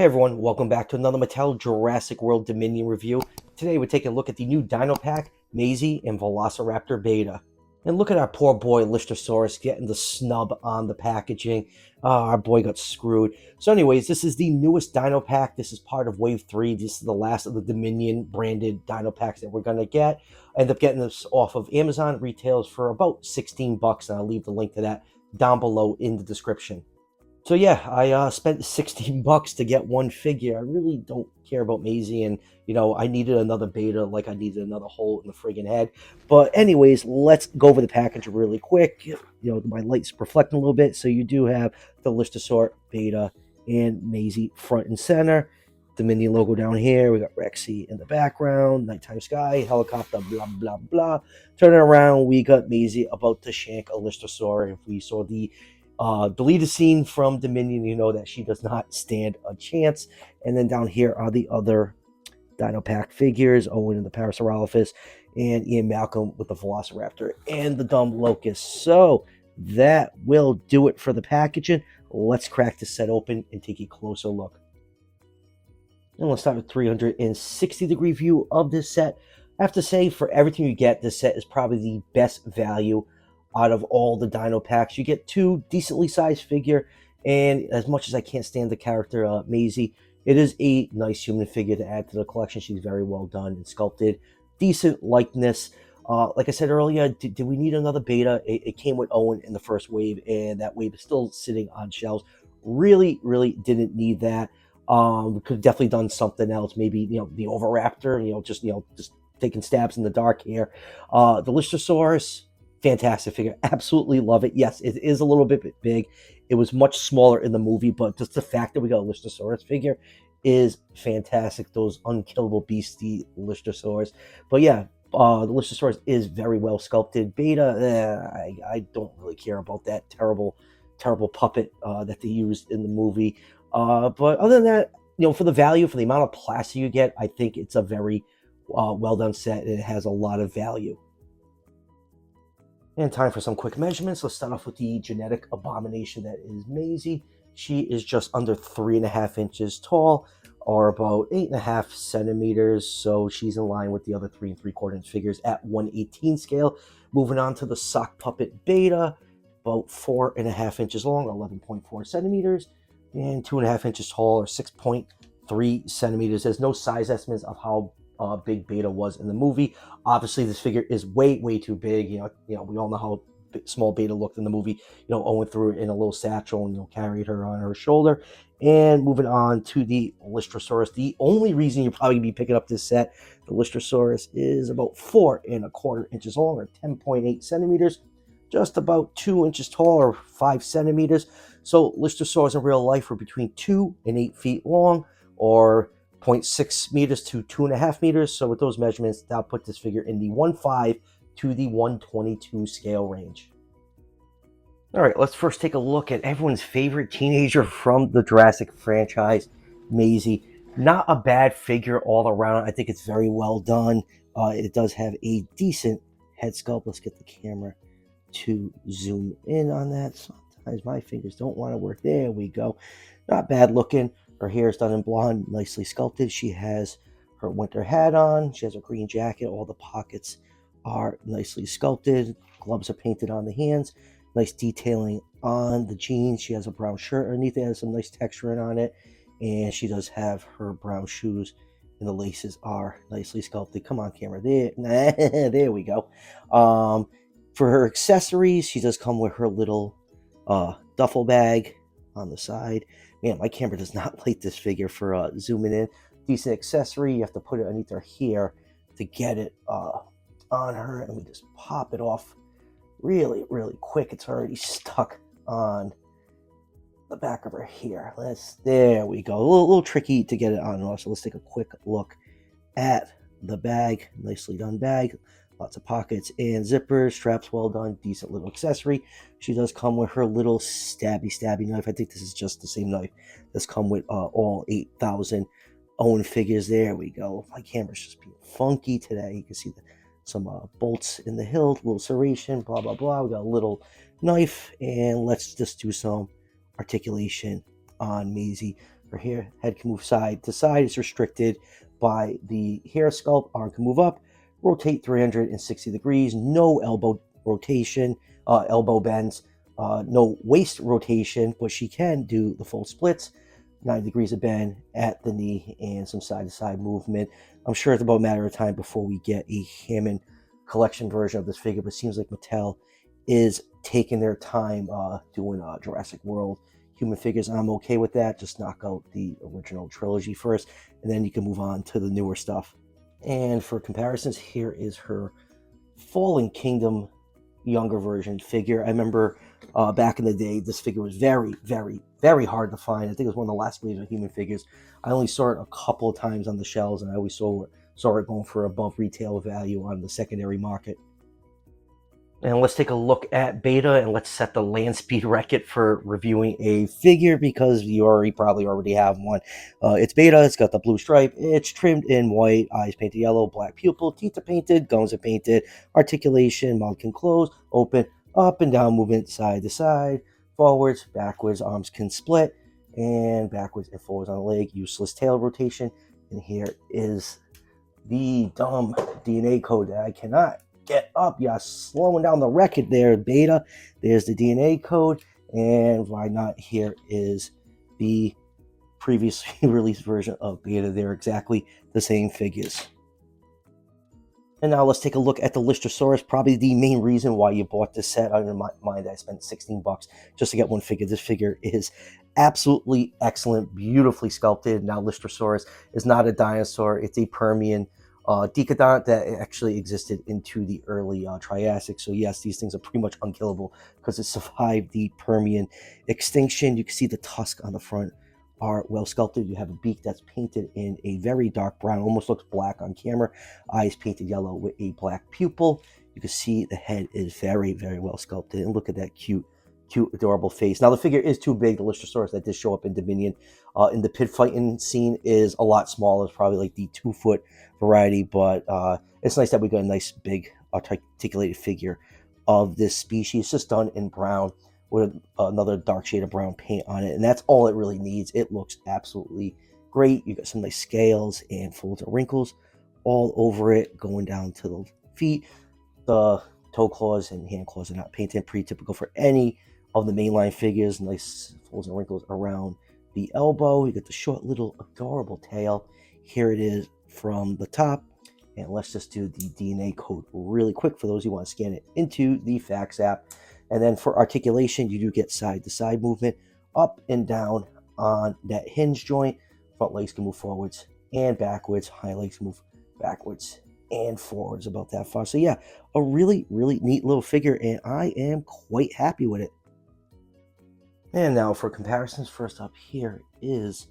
Hey everyone, welcome back to another Mattel Jurassic World Dominion review. Today we're taking a look at the new Dino Pack, Maisie and Velociraptor Beta. And look at our poor boy Lystrosaurus getting the snub on the packaging. Our boy got screwed. So anyways, this is the newest Dino Pack. This is part of Wave 3. This is the last of the Dominion branded Dino Packs that we're going to get. I ended up getting this off of Amazon. It retails for about 16 bucks, and I'll leave the link to that down below in the description. So yeah, I spent 16 bucks to get one figure. I really don't care about Maisie, and I needed another beta, like I needed another hole in the friggin' head. But anyways, let's go over the package really quick. My light's reflecting a little bit, so you do have the Lystrosaurus beta and Maisie front and center. Dominion logo down here. We got Rexy in the background, nighttime sky, helicopter, blah blah blah. Turning around, we got Maisie about to shank a Lystrosaurus. If we saw the deleted scene from Dominion, you know that she does not stand a chance. And then down here are the other Dino Pack figures: Owen and the Parasaurolophus, and Ian Malcolm with the Velociraptor and the Dumb Locust. So that will do it for the packaging. Let's crack this set open and take a closer look. And let's start with 360-degree view of this set. I have to say, for everything you get, this set is probably the best value out of all the Dino Packs. You get two decently sized figure, and as much as I can't stand the character Maisie, it is a nice human figure to add to the collection. She's very well done and sculpted, decent likeness. Like I said earlier, did we need another beta? It came with Owen in the first wave, and that wave is still sitting on shelves. Really didn't need that. We could have definitely done something else. Maybe the Oviraptor, just taking stabs in the dark here. The Lystrosaurus, fantastic figure. Absolutely love it. Yes, it is a little bit big. It was much smaller in the movie, but just the fact that we got a Lystrosaurus figure is fantastic. Those unkillable beastie Lystrosaurus. But yeah, the Lystrosaurus is very well sculpted. Beta, I don't really care about that terrible puppet that they used in the movie. But other than that, for the value, for the amount of plastic you get, I think it's a very well done set, and it has a lot of value. And time for some quick measurements. Let's start off with the genetic abomination that is Maisie. She is just under 3.5 inches tall, or about 8.5 centimeters. So she's in line with the other 3 3/4 inch figures at 1/18 scale. Moving on to the sock puppet beta, about 4.5 inches long, or 11.4 centimeters, and 2.5 inches tall, or 6.3 centimeters. There's no size estimates of how big beta was in the movie. Obviously, this figure is way too big. We all know how small beta looked in the movie. Owen threw it in a little satchel and carried her on her shoulder. And moving on to the Lystrosaurus, the only reason you're probably gonna be picking up this set, the Lystrosaurus is about 4.25 inches long, or 10.8 centimeters, just about 2 inches tall, or 5 centimeters. So Lystrosaurus in real life are between 2 and 8 feet long, or 0.6 meters to 2.5 meters. So with those measurements, that'll put this figure in the 1/5 to the 1/22 scale range. All right, let's first take a look at everyone's favorite teenager from the Jurassic franchise, Maisie. Not a bad figure all around. I think it's very well done. It does have a decent head sculpt. Let's get the camera to zoom in on that. Sometimes my fingers don't want to work. There we go. Not bad looking. Her hair is done in blonde, nicely sculpted. She has her winter hat on. She has a green jacket. All the pockets are nicely sculpted. Gloves are painted on the hands. Nice detailing on the jeans. She has a brown shirt underneath it. Has some nice texturing on it. And she does have her brown shoes, and the laces are nicely sculpted. Come on, camera. There, there we go. For her accessories, she does come with her little duffel bag on the side. Man, my camera does not like this figure for zooming in. Decent accessory. You have to put it underneath her hair to get it on her. And we just pop it off really quick. It's already stuck on the back of her hair. There we go. A little tricky to get it on and off. So let's take a quick look at the bag. Nicely done bag. Lots of pockets and zippers. Straps well done. Decent little accessory. She does come with her little stabby knife. I think this is just the same knife that's come with all 8,000 Owen figures. There we go. My camera's just being funky today. You can see some bolts in the hilt, little serration, blah blah blah. We got a little knife, and let's just do some articulation on Maisie. Her head can move side to side. It's restricted by the hair sculpt. Arm can move up, rotate 360 degrees. No elbow rotation, elbow bends. No waist rotation, but she can do the full splits. 9 degrees of bend at the knee and some side-to-side movement. I'm sure it's about a matter of time before we get a Hammond collection version of this figure, but it seems like Mattel is taking their time doing Jurassic World human figures. I'm okay with that. Just knock out the original trilogy first, and then you can move on to the newer stuff. And for comparisons, here is her Fallen Kingdom younger version figure. I remember back in the day, this figure was very, very, very hard to find. I think it was one of the last waves of human figures. I only saw it a couple of times on the shelves, and I always saw it going for above retail value on the secondary market. And let's take a look at Beta, and let's set the land speed record for reviewing a figure, because you probably already have one. It's Beta. It's got the blue stripe. It's trimmed in white, eyes painted yellow, black pupil, teeth are painted, gums are painted, articulation, mouth can close, open, up and down movement, side to side, forwards, backwards, arms can split, and backwards and forwards on the leg, useless tail rotation. And here is the dumb DNA code that I cannot get up. You're slowing down the record there, Beta. There's the DNA code, and why not? Here is the previously released version of Beta. They're exactly the same figures. And now let's take a look at the Lystrosaurus, probably the main reason why you bought this set. In my mind, I spent 16 bucks just to get one figure. This figure is absolutely excellent, beautifully sculpted. Now, Lystrosaurus is not a dinosaur. It's a Permian decadont that actually existed into the early Triassic. So yes, these things are pretty much unkillable because it survived the Permian extinction. You can see the tusk on the front are well sculpted. You have a beak that's painted in a very dark brown, almost looks black on camera. Eyes painted yellow with a black pupil. You can see the head is very, very well sculpted. And look at that cute, adorable face. Now, the figure is too big. The Lystrosaurus that did show up in Dominion in the pit fighting scene is a lot smaller. It's probably like the 2-foot variety, but it's nice that we got a nice big articulated figure of this species. It's just done in brown with another dark shade of brown paint on it, and that's all it really needs. It looks absolutely great. You got some nice scales and folds and wrinkles all over it, going down to the feet. The toe claws and hand claws are not painted, pretty typical for any of the mainline figures. Nice folds and wrinkles around the elbow. You got the short little adorable tail. Here it is from the top. And let's just do the DNA code really quick for those who want to scan it into the Fax app. And then for articulation, you do get side-to-side movement, up and down on that hinge joint. Front legs can move forwards and backwards. Hind legs move backwards and forwards about that far. So yeah, a really, really neat little figure, and I am quite happy with it. And now for comparisons, first up here is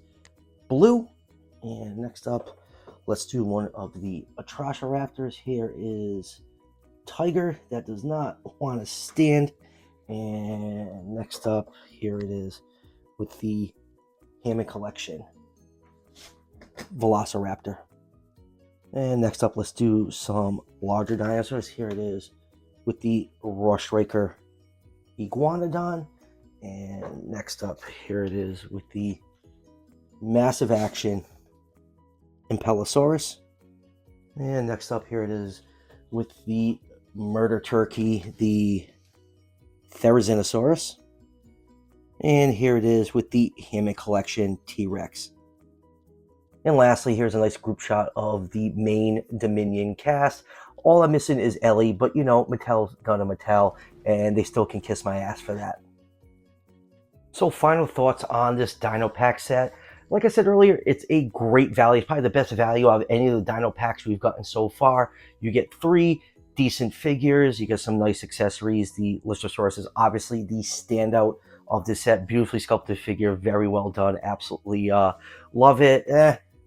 Blue. And next up, let's do one of the Atrociraptors. Here is Tiger that does not want to stand. And next up, here it is with the Hammond Collection Velociraptor. And next up, let's do some larger dinosaurs. Here it is with the Raw Striker Iguanodon. And next up, here it is with the Massive Action Impellosaurus. And next up, here it is with the Murder Turkey, the Therizinosaurus. And here it is with the Hammond Collection T-Rex. And lastly, here's a nice group shot of the main Dominion cast. All I'm missing is Ellie, but you know, Mattel's gonna Mattel, and they still can kiss my ass for that. So final thoughts on this Dino Pack set. Like I said earlier, it's a great value. It's probably the best value out of any of the Dino Packs we've gotten so far. You get 3 decent figures. You get some nice accessories. The Lystrosaurus is obviously the standout of this set. Beautifully sculpted figure. Very well done. Absolutely love it.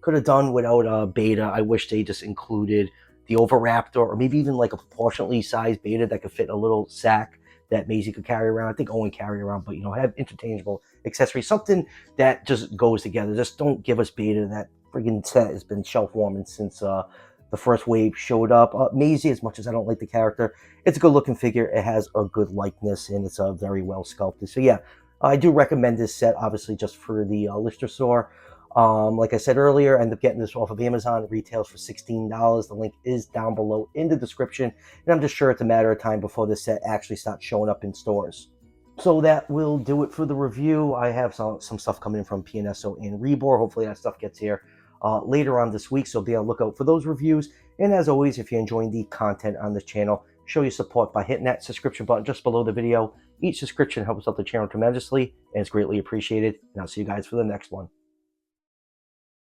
Could have done without Beta. I wish they just included the Oviraptor, or maybe even like a proportionately sized Beta that could fit in a little sack that Maisie could carry around. I think Owen carried around, but you know, have interchangeable accessories, something that just goes together. Just don't give us Beta. That friggin' set has been shelf warming since the first wave showed up. Maisie, as much as I don't like the character, it's a good looking figure. It has a good likeness, and it's very well sculpted. So yeah, I do recommend this set, obviously, just for the Lystrosaur. Like I said earlier, I ended up getting this off of Amazon. It retails for $16. The link is down below in the description, and I'm just sure it's a matter of time before this set actually starts showing up in stores. So that will do it for the review. I have some stuff coming in from PNSO and Rebor. Hopefully that stuff gets here later on this week, so be on the lookout for those reviews. And as always, if you're enjoying the content on this channel, show your support by hitting that subscription button just below the video. Each subscription helps out the channel tremendously, and it's greatly appreciated. And I'll see you guys for the next one.